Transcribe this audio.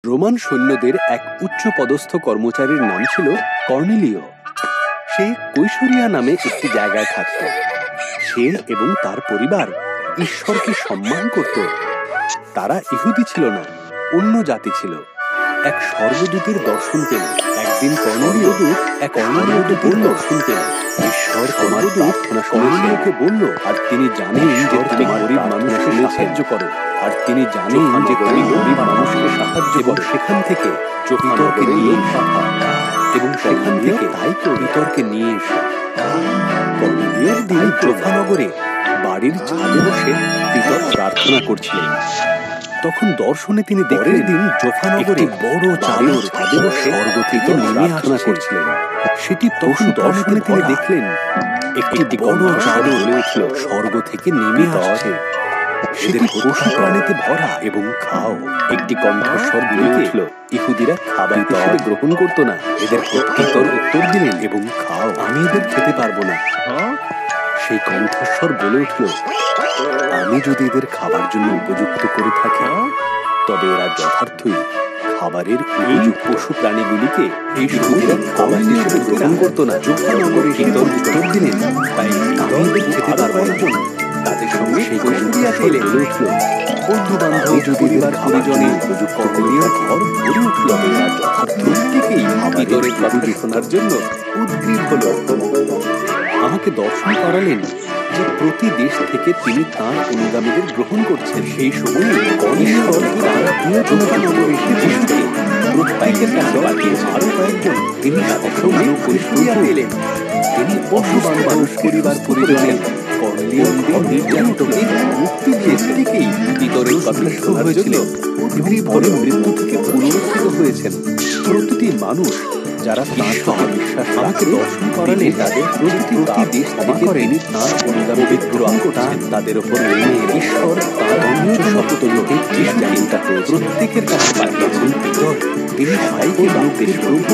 Roman সৈন্যদের এক উচ্চপদস্থ কর্মচারীর নাম ছিল কর্নেলিয়। সে কৈশরিয়া নামে একটি জায়গায় থাকত। সে এবং তার পরিবার ঈশ্বরকে সম্মান করত। তারা ইহুদি ছিল না, অন্য জাতি ছিল। এক স্বর্গদূতের দর্শন পেল। একদিন কর্নেলিয় দর্শন পেল। ঈশ্বর তোমার প্রার্থনা কর্নেলিয়কে বলল, আর তিনি জানেন যে তুমি গরিব মানুষকে সাহায্য করো, আর তিনি জানেন যে তুমি গরিব মানুষকে সাহায্য করো। সেখান থেকে পিতরকে নিয়ে পাঠা, এবং সেখান থেকে পিতরকে নিয়ে এসো। কর্নেলিয়র দিন যোফা নগরে বাড়ির ছাদে বসে পিতর প্রার্থনা করছিলেন। তখন দর্শনে তিনি দেখলেন দিন যোফা নগরে বড় চাদর ছাদে বসে স্বর্গ থেকে প্রার্থনা করছিলেন। সেটি তখন দর্শনে তিনি দেখলেন একটি বড় চাদর উঠল, স্বর্গ থেকে নেমে আসছে। সেটি পশু প্রাণীতে ভরা এবং খাও। একটি কণ্ঠস্বর বলে উঠল, ইহুদিরা খাবার হিসেবে গ্রহণ করত না। এদের পিতর উত্তর দিলেন, এবং খাও, আমি এদের খেতে পারবো না। সেই কণ্ঠস্বর বলে উঠল, আমি যদি এদের খাবার জন্য উপযুক্ত করে থাকি, তবে এরা যথার্থই খাবারের উপযুক্ত। পশু প্রাণীগুলিকে এই ইহুদিরা খাবার হিসেবে গ্রহণ করত না। যোফা নগরে পিতর উত্তর দিলেন, তাই আমি এদের খেতে পারবো না। তাদের সঙ্গে সেই কৈশরিয়া বলে উঠল, বন্ধু বান্ধব পরিবার পরিজনে কর্নেলিয়র ঘর ভরে উঠল। এরা যথার্থ প্রত্যেকেই পিতরের কথা শোনার জন্য উদ্গ্রীব হল। আমাকে দর্শন করালেন যে প্রতি দেশ থেকে তিনি তাঁর অনুগামীদের গ্রহণ করছেন। সেই সময় ঈশ্বর তাঁর প্রিয়তম নগরে এসে প্রত্যেকের কাছে পাঠিয়েছেন। আরো কয়েকজন তিনি সঙ্গে কৈশরিয়া পেলেন। তিনি অসুস্থ মানুষ পরিবার পরিজনে কর্নেলিয়র নির্যাতিতকে মুক্তি দিয়েছেন। থেকেই পিতরের কথা শোনার জন্য উদ্গ্রীব হলে মৃত্যু থেকে পুনরুত্থিত হয়েছেন। প্রতিটি মানুষ যারা তাঁর বিশ্বাস আমাকে দর্শন করালেন, তাদের প্রতি দেশ থেকে তিনি তাঁর অনুগামীদের গ্রহণ করছেন। তাদের ওপর নেমে ঈশ্বর তাঁর অন্যতম লোকে প্রত্যেকের কাছে পাঠিয়েছেন পিতর। তিনি সবাইকে বলতেন, প্রভু